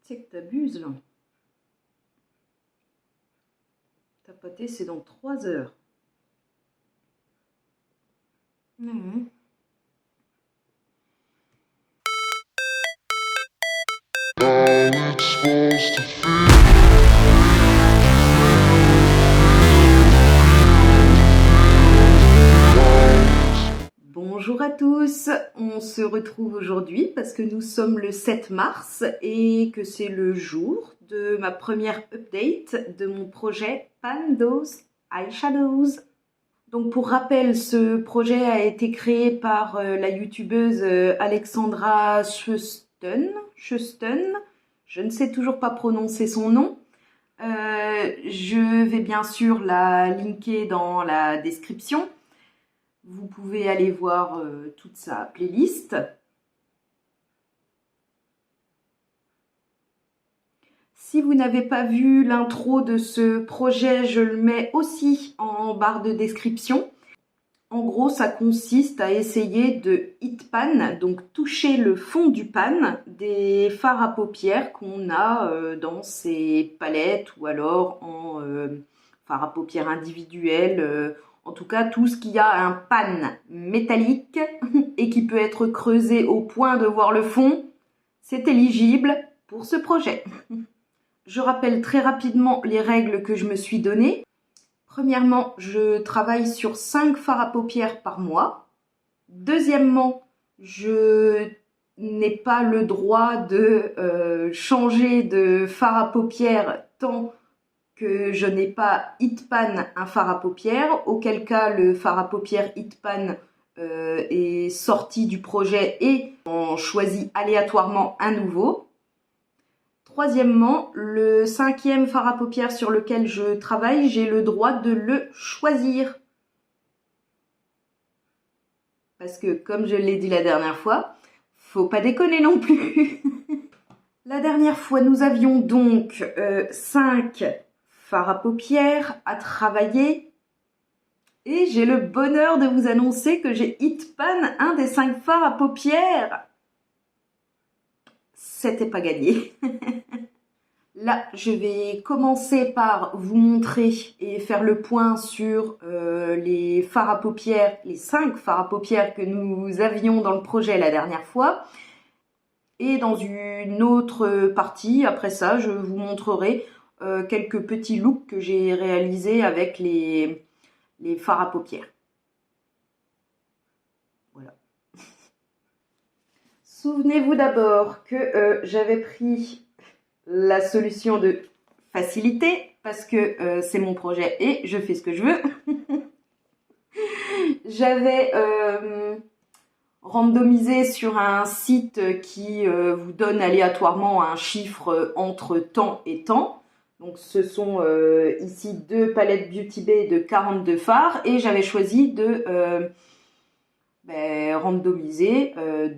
C'est que t'abuses là. Tapoter, c'est dans 3 heures. Mmh. Bonjour à tous, on se retrouve aujourd'hui parce que nous sommes le 7 mars et que c'est le jour de ma première update de mon projet Pan Those Eyeshadows. Donc pour rappel, ce projet a été créé par la youtubeuse Alexandra Schusten. Je ne sais toujours pas prononcer son nom. Je vais bien sûr la linker dans la description. Vous pouvez aller voir toute sa playlist. Si vous n'avez pas vu l'intro de ce projet, je le mets aussi en barre de description. En gros, ça consiste à essayer de hit pan, donc toucher le fond du pan des fards à paupières qu'on a dans ces palettes ou alors en fards à paupières individuels. En tout cas, tout ce qui a un pan métallique et qui peut être creusé au point de voir le fond, c'est éligible pour ce projet. Je rappelle très rapidement les règles que je me suis données. Premièrement, je travaille sur 5 fards à paupières par mois. Deuxièmement, je n'ai pas le droit de changer de fard à paupières tant que je n'ai pas hit pan un fard à paupières, auquel cas le fard à paupières hit pan est sorti du projet et on choisit aléatoirement un nouveau. Troisièmement, le 5e fard à paupières sur lequel je travaille, j'ai le droit de le choisir. Parce que, comme je l'ai dit la dernière fois, faut pas déconner non plus. La dernière fois, nous avions donc 5 fards à paupières à travailler. Et j'ai le bonheur de vous annoncer que j'ai hit pan un des 5 fards à paupières. C'était pas gagné. Là, je vais commencer par vous montrer et faire le point sur les fards à paupières, les 5 fards à paupières que nous avions dans le projet la dernière fois. Et dans une autre partie, après ça, je vous montrerai quelques petits looks que j'ai réalisés avec les fards à paupières. Voilà. Souvenez-vous d'abord que j'avais pris la solution de facilité parce que c'est mon projet et je fais ce que je veux. J'avais randomisé sur un site qui vous donne aléatoirement un chiffre entre temps et temps. Donc ce sont ici 2 palettes Beauty Bay de 42 fards et j'avais choisi de randomiser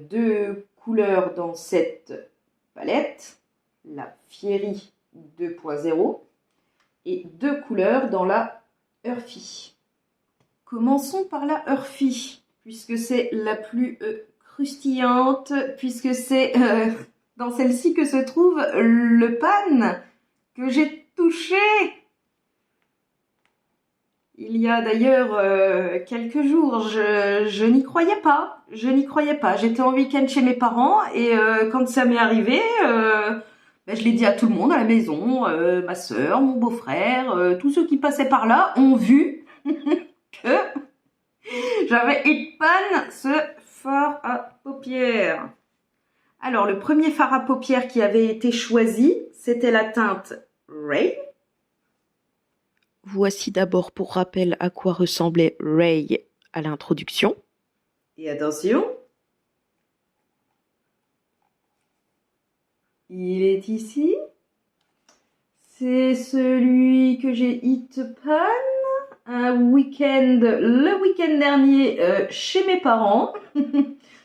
2 couleurs dans cette palette. La Fiery 2.0 et 2 couleurs dans la Earthy. Commençons par la Earthy, puisque c'est la plus croustillante, puisque c'est dans celle-ci que se trouve le pan que j'ai touché. Il y a d'ailleurs quelques jours, je n'y croyais pas. J'étais en week-end chez mes parents et quand ça m'est arrivé, je l'ai dit à tout le monde à la maison, ma soeur, mon beau-frère, tous ceux qui passaient par là ont vu que j'avais hit pan ce fard à paupières. Alors, le premier fard à paupières qui avait été choisi, c'était la teinte Ray. Voici d'abord pour rappel à quoi ressemblait Ray à l'introduction. Et attention, il est ici. C'est celui que j'ai hit pan le week-end dernier chez mes parents.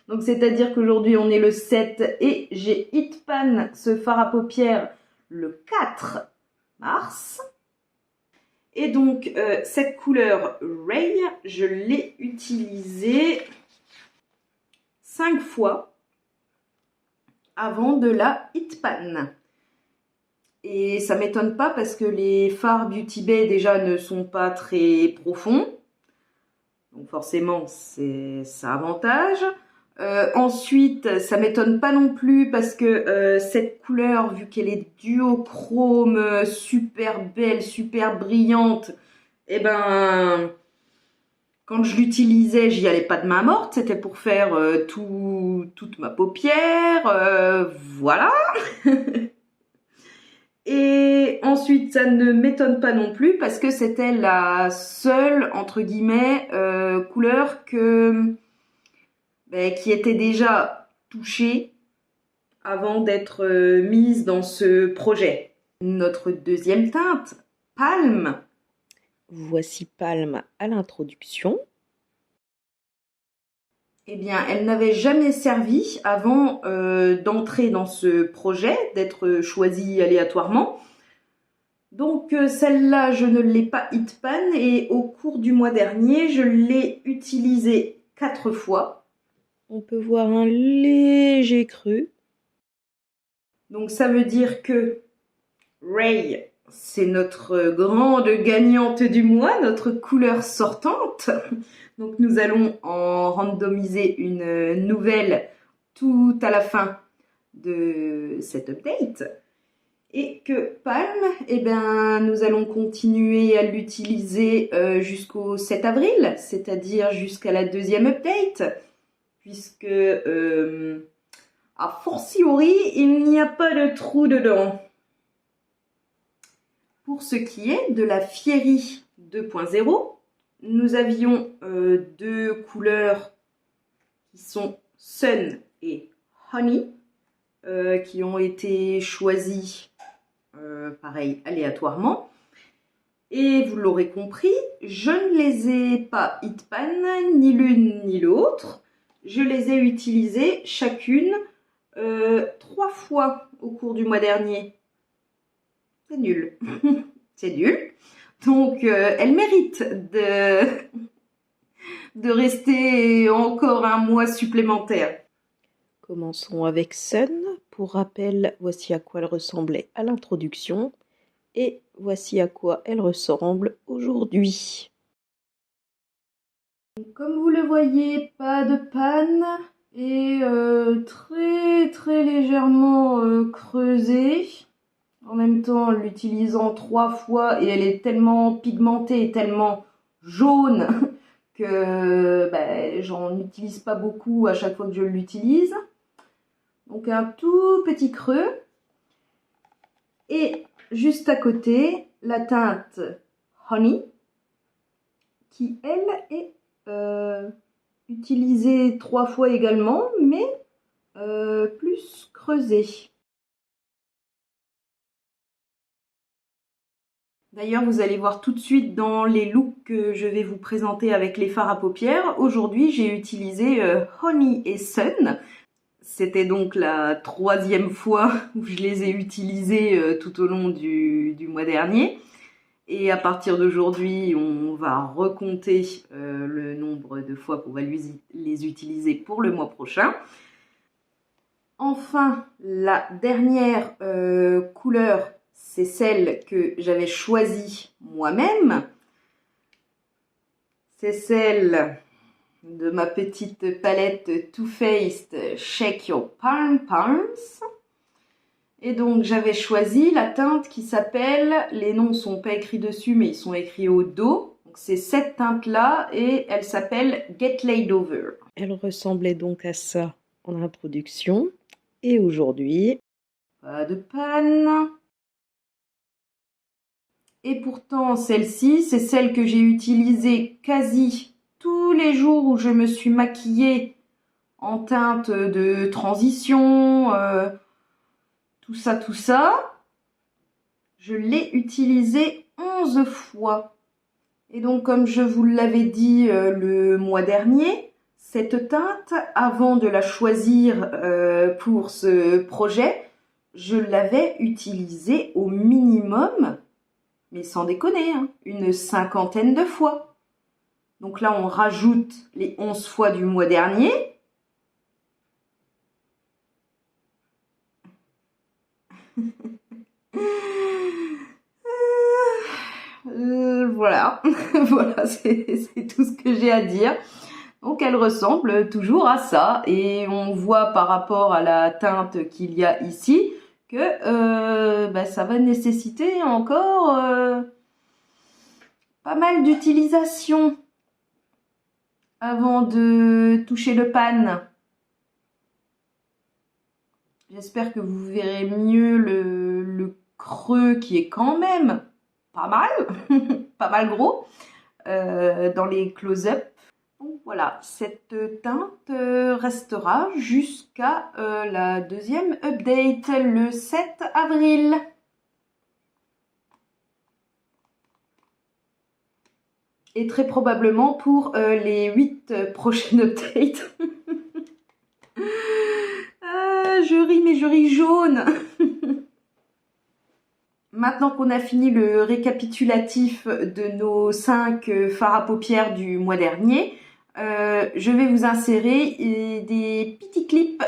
Donc c'est-à-dire qu'aujourd'hui on est le 7 et j'ai hit pan ce fard à paupières le 4 mars. Et donc cette couleur Ray, je l'ai utilisée 5 fois avant de la hit pan. Et ça m'étonne pas parce que les fards Beauty Bay déjà ne sont pas très profonds. Donc forcément, ça avantage. Ensuite, ça m'étonne pas non plus parce que cette couleur, vu qu'elle est duochrome, super belle, super brillante, eh ben, quand je l'utilisais, j'y allais pas de main morte. C'était pour faire toute ma paupière, voilà. Et ensuite, ça ne m'étonne pas non plus parce que c'était la seule, entre guillemets, couleur qui était déjà touchée avant d'être mise dans ce projet. Notre deuxième teinte, Palme. Voici Palme à l'introduction. Eh bien, elle n'avait jamais servi avant d'entrer dans ce projet, d'être choisie aléatoirement. Donc celle-là, je ne l'ai pas hit pan et au cours du mois dernier, je l'ai utilisée 4 fois. On peut voir un léger creux. Donc ça veut dire que Ray, c'est notre grande gagnante du mois, notre couleur sortante. Donc nous allons en randomiser une nouvelle tout à la fin de cet update. Et que Palme, eh ben, nous allons continuer à l'utiliser jusqu'au 7 avril, c'est-à-dire jusqu'à la deuxième update, puisque a fortiori, il n'y a pas de trou dedans. Pour ce qui est de la Fiery 2.0, nous avions deux couleurs qui sont Sun et Honey, qui ont été choisies pareil aléatoirement. Et vous l'aurez compris, je ne les ai pas hit pan ni l'une ni l'autre. Je les ai utilisées chacune 3 fois au cours du mois dernier. C'est nul. C'est nul. Donc, elle mérite de rester encore un mois supplémentaire. Commençons avec Sun. Pour rappel, voici à quoi elle ressemblait à l'introduction. Et voici à quoi elle ressemble aujourd'hui. Comme vous le voyez, pas de panne et très très légèrement creusée. En même temps, l'utilisant 3 fois et elle est tellement pigmentée et tellement jaune que j'en utilise pas beaucoup à chaque fois que je l'utilise. Donc un tout petit creux. Et juste à côté, la teinte Honey, qui elle est utilisée 3 fois également, mais plus creusée. D'ailleurs, vous allez voir tout de suite dans les looks que je vais vous présenter avec les fards à paupières. Aujourd'hui, j'ai utilisé Honey et Sun. C'était donc la 3e fois où je les ai utilisés tout au long du mois dernier. Et à partir d'aujourd'hui, on va recompter le nombre de fois qu'on va les utiliser pour le mois prochain. Enfin, la dernière couleur, c'est celle que j'avais choisie moi-même. C'est celle de ma petite palette Too Faced Shake Your Palms. Et donc j'avais choisi la teinte qui s'appelle, les noms ne sont pas écrits dessus mais ils sont écrits au dos. Donc c'est cette teinte là et elle s'appelle Get Laid Over. Elle ressemblait donc à ça en introduction. Et aujourd'hui, pas de panne. Et pourtant, celle-ci, c'est celle que j'ai utilisée quasi tous les jours où je me suis maquillée en teinte de transition, tout ça. Je l'ai utilisée 11 fois. Et donc, comme je vous l'avais dit le mois dernier, cette teinte, avant de la choisir pour ce projet, je l'avais utilisée au minimum, mais sans déconner, hein, une 50aine de fois. Donc là, on rajoute les 11 fois du mois dernier. Voilà, voilà, c'est tout ce que j'ai à dire. Donc elle ressemble toujours à ça et on voit par rapport à la teinte qu'il y a ici que ça va nécessiter encore pas mal d'utilisation avant de toucher le pan. J'espère que vous verrez mieux le creux qui est quand même pas mal, pas mal gros dans les close-up. Donc voilà, cette teinte restera jusqu'à la deuxième update le 7 avril. Et très probablement pour les 8 prochaines updates. Je ris, mais je ris jaune. Maintenant qu'on a fini le récapitulatif de nos 5 fards à paupières du mois dernier, je vais vous insérer des petits clips,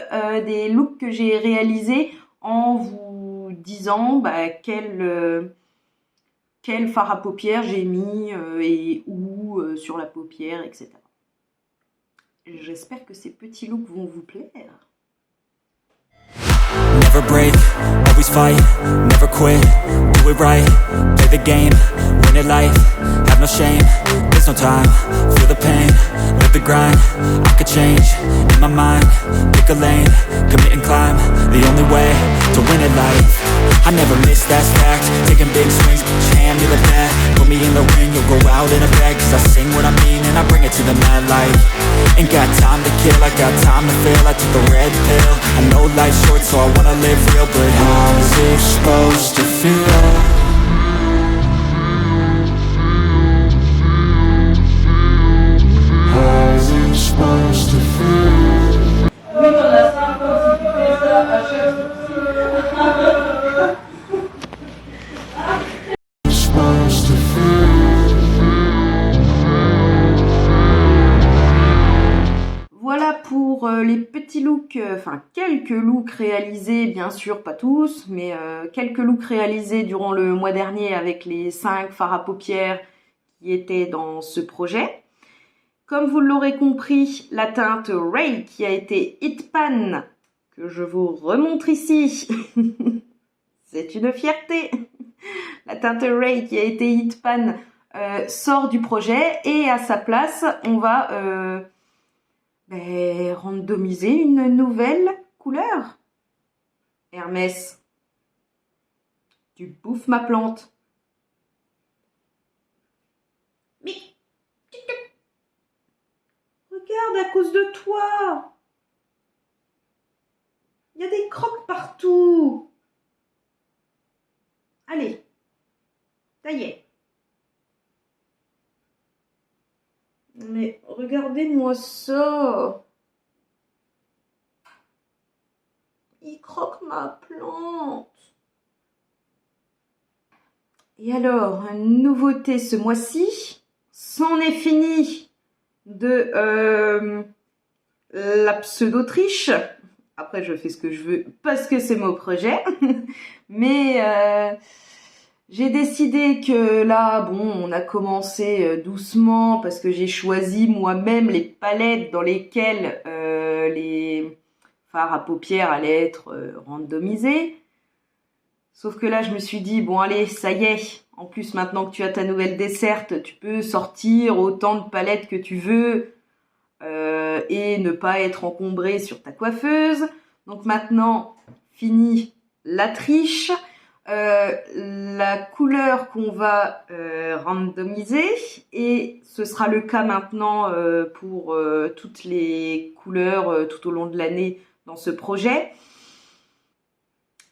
des looks que j'ai réalisés en vous disant quel fard à paupières j'ai mis et où sur la paupière, etc. J'espère que ces petits looks vont vous plaire. Never break, always fight, never quit, do it right, play the game, win it life, have no shame, there's no time, feel the pain, live the grind, I could change, in my mind, pick a lane, commit and climb, the only way to win it life, I never miss that stack, taking big swings, hand me the bat, put me in the ring, you'll go out in a bag, cause I sing what I mean and I bring it to the mad light, ain't got time to kill, I got time to feel, I took the red pill, I know life's short so I wanna live real, but how is it supposed to feel? How's it supposed to feel? Oui, on a 5 ans si tu fais ça à chaque Supposed to feel. Voilà pour les petits looks, enfin quelques looks réalisés, bien sûr pas tous, mais quelques looks réalisés durant le mois dernier avec les 5 fards à paupières qui étaient dans ce projet. Comme vous l'aurez compris, la teinte Ray qui a été Hit Pan, que je vous remontre ici, c'est une fierté. La teinte Ray qui a été Hit Pan sort du projet et à sa place, on va randomiser une nouvelle couleur. Hermès, tu bouffes ma plante. Mais regarde à cause de toi. Il y a des crocs partout. Allez, ça y est. Mais regardez-moi ça. Il croque ma plante. Et alors, une nouveauté ce mois-ci, c'en est fini de la pseudo-triche. Après, je fais ce que je veux parce que c'est mon projet. Mais j'ai décidé que là, bon, on a commencé doucement parce que j'ai choisi moi-même les palettes dans lesquelles les fards à paupières allaient être randomisés. Sauf que là, je me suis dit, bon allez, ça y est. En plus, maintenant que tu as ta nouvelle desserte, tu peux sortir autant de palettes que tu veux et ne pas être encombré sur ta coiffeuse. Donc maintenant, fini la triche. La couleur qu'on va randomiser, et ce sera le cas maintenant pour toutes les couleurs tout au long de l'année dans ce projet.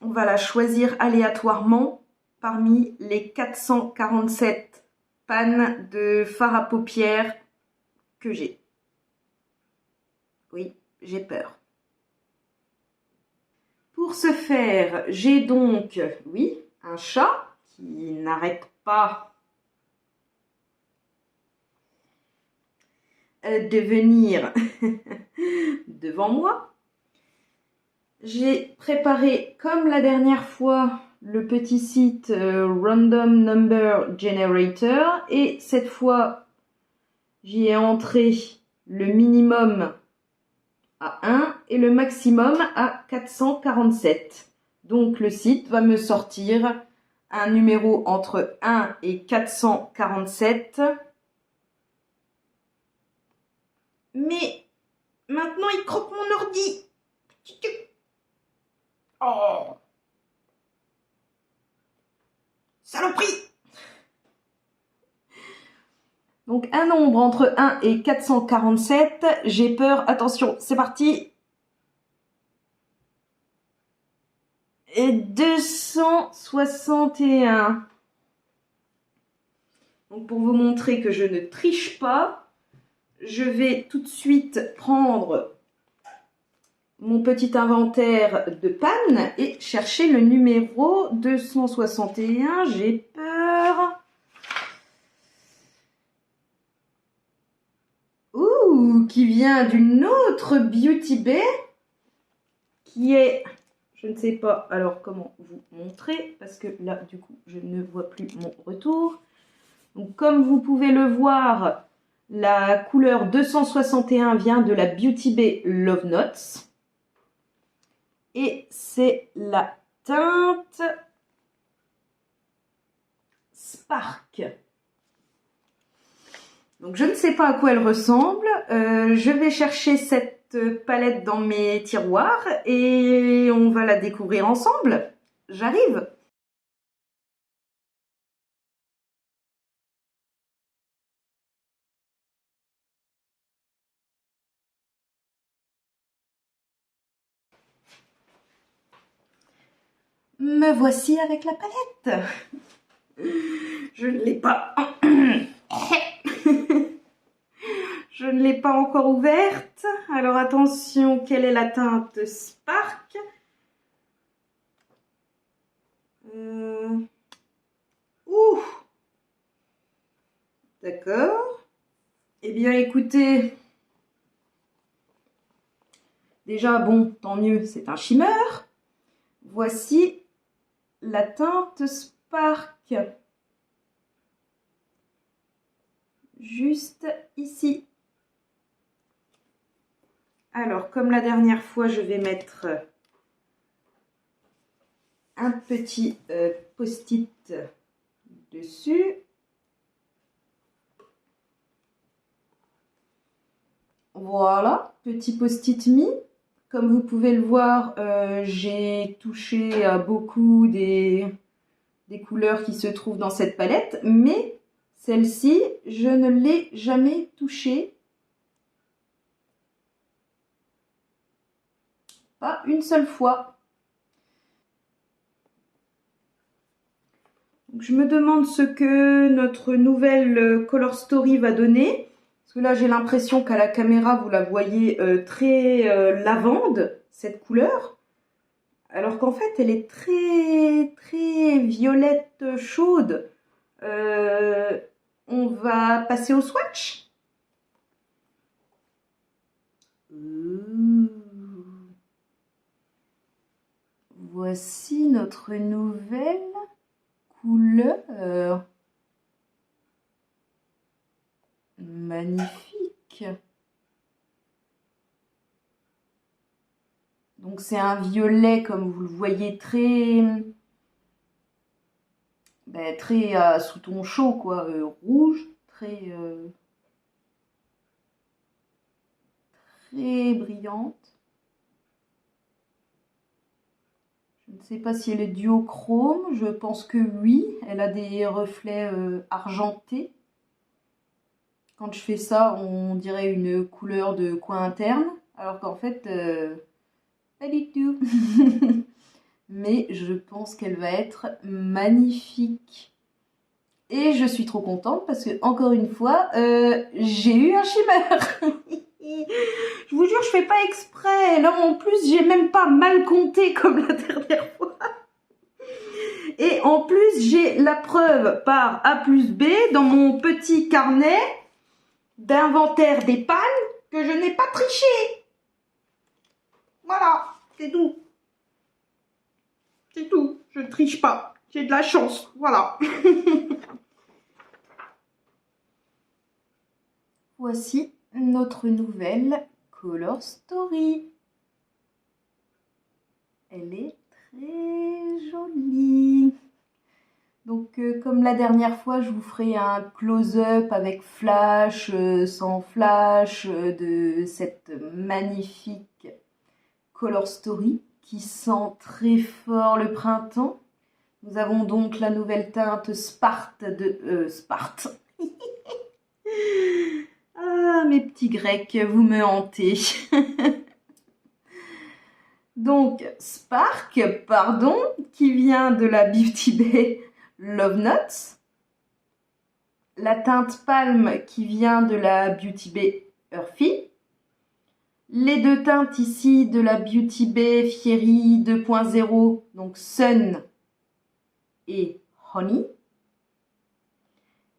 On va la choisir aléatoirement parmi les 447 pannes de fard à paupières que j'ai. Oui, j'ai peur. Pour ce faire, j'ai donc, oui, un chat qui n'arrête pas de venir devant moi. J'ai préparé, comme la dernière fois, le petit site Random Number Generator et cette fois j'y ai entré le minimum à 1 et le maximum à 447. Donc le site va me sortir un numéro entre 1 et 447. Mais maintenant il croque mon ordi. Oh, saloperie! Donc un nombre entre 1 et 447, j'ai peur, attention, c'est parti. Et 261. Donc pour vous montrer que je ne triche pas, je vais tout de suite prendre mon petit inventaire de panne et chercher le numéro 261. J'ai peur. Ouh, qui vient d'une autre Beauty Bay qui est, je ne sais pas alors comment vous montrer parce que là du coup je ne vois plus mon retour. Donc comme vous pouvez le voir, la couleur 261 vient de la Beauty Bay Love Notes. Et c'est la teinte Spark. Donc je ne sais pas à quoi elle ressemble. Je vais chercher cette palette dans mes tiroirs et on va la découvrir ensemble. J'arrive. Me voici avec la palette. Je ne l'ai pas. Je ne l'ai pas encore ouverte. Alors attention, quelle est la teinte Spark? Ouh. D'accord. Eh bien écoutez, déjà bon, tant mieux, c'est un shimmer. Voici la teinte Spark. Juste ici. Alors, comme la dernière fois, je vais mettre un petit post-it dessus. Voilà, petit post-it mis. Comme vous pouvez le voir, j'ai touché à beaucoup des couleurs qui se trouvent dans cette palette, mais celle-ci, je ne l'ai jamais touchée. Pas une seule fois. Donc, je me demande ce que notre nouvelle Color Story va donner. Parce que là, j'ai l'impression qu'à la caméra, vous la voyez très lavande, cette couleur. Alors qu'en fait, elle est très, très violette chaude. On va passer au swatch. Voici notre nouvelle couleur. Magnifique. Donc c'est un violet, comme vous le voyez, très sous ton chaud, quoi, rouge, très brillante. Je ne sais pas si elle est duochrome, je pense que oui, elle a des reflets argentés. Quand je fais ça, on dirait une couleur de coin interne, alors qu'en fait, pas du tout. Mais je pense qu'elle va être magnifique. Et je suis trop contente parce que, encore une fois, j'ai eu un shimmer. Je vous jure, je fais pas exprès. Là, en plus, j'ai même pas mal compté comme la dernière fois. Et en plus, j'ai la preuve par A plus B dans mon petit carnet d'inventaire des pannes que je n'ai pas triché. Voilà, c'est tout. C'est tout. Je ne triche pas. J'ai de la chance. Voilà. Voici notre nouvelle Color Story. Elle est très jolie. Donc comme la dernière fois, je vous ferai un close-up avec flash, sans flash, de cette magnifique Color Story qui sent très fort le printemps. Nous avons donc la nouvelle teinte Sparte de... Sparte. Ah, mes petits Grecs, vous me hantez. Donc, Spark, pardon, qui vient de la Beauty Bay Love Nuts. La teinte Palme qui vient de la Beauty Bay Earthy. Les deux teintes ici de la Beauty Bay Fiery 2.0, donc Sun et Honey.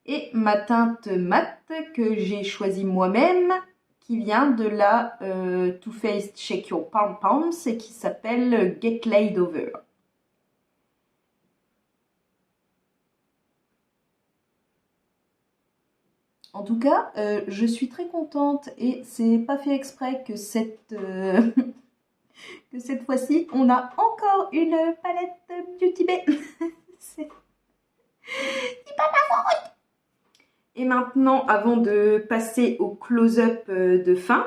Et ma teinte mat que j'ai choisie moi-même, qui vient de la Too Faced Shake Your Palm Palms et qui s'appelle Get Laid Over. En tout cas, je suis très contente et c'est pas fait exprès que cette fois-ci, on a encore une palette Beauty Bay. C'est pas ma faute. Et maintenant, avant de passer au close-up de fin,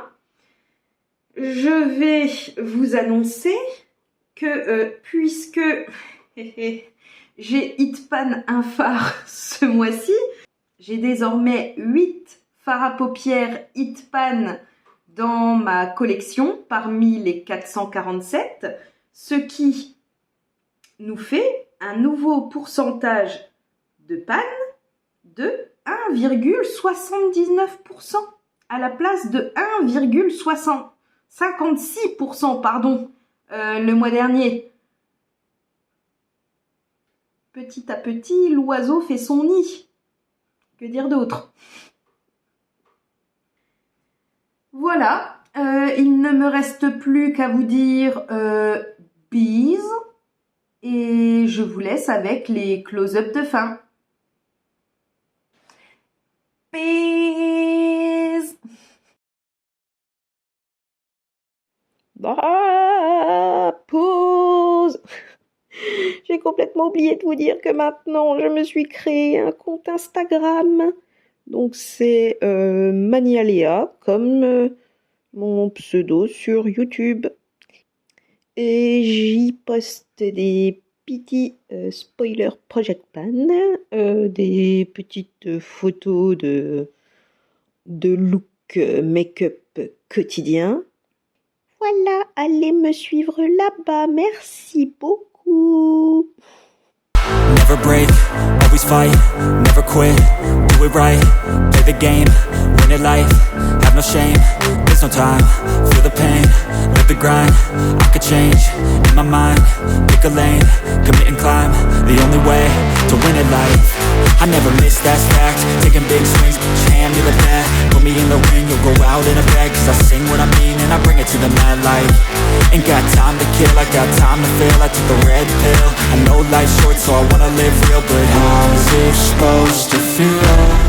je vais vous annoncer que puisque j'ai Hitpan un fard ce mois-ci, j'ai désormais 8 fards à paupières Hitpan dans ma collection parmi les 447, ce qui nous fait un nouveau pourcentage de pan de 1,79% à la place de 1,56% pardon, le mois dernier. Petit à petit, l'oiseau fait son nid. Que dire d'autre? Voilà, il ne me reste plus qu'à vous dire bise et je vous laisse avec les close-up de fin. Peace. Bah, pause. J'ai complètement oublié de vous dire que maintenant, je me suis créé un compte Instagram. Donc, c'est Manialéa, comme mon pseudo sur YouTube. Et j'y poste des petits spoilers Project Pan, des petites photos de look make-up quotidien. Voilà, allez me suivre là-bas, merci beaucoup. Never break, always fight, never quit, do it right, play the game, win it life, have no shame, there's no time, feel the pain, live the grind, I could change, in my mind, pick a lane, commit and climb, the only way to win it life, I never miss, that's fact, taking big swings, put your hand to the bat, put me in the ring, you'll go out in a bag, cause I sing what I mean and I bring it to the mad light, ain't got time to kill, I got time to feel, I took the red pill, I know life's short so I wanna live real, but how's it supposed to feel?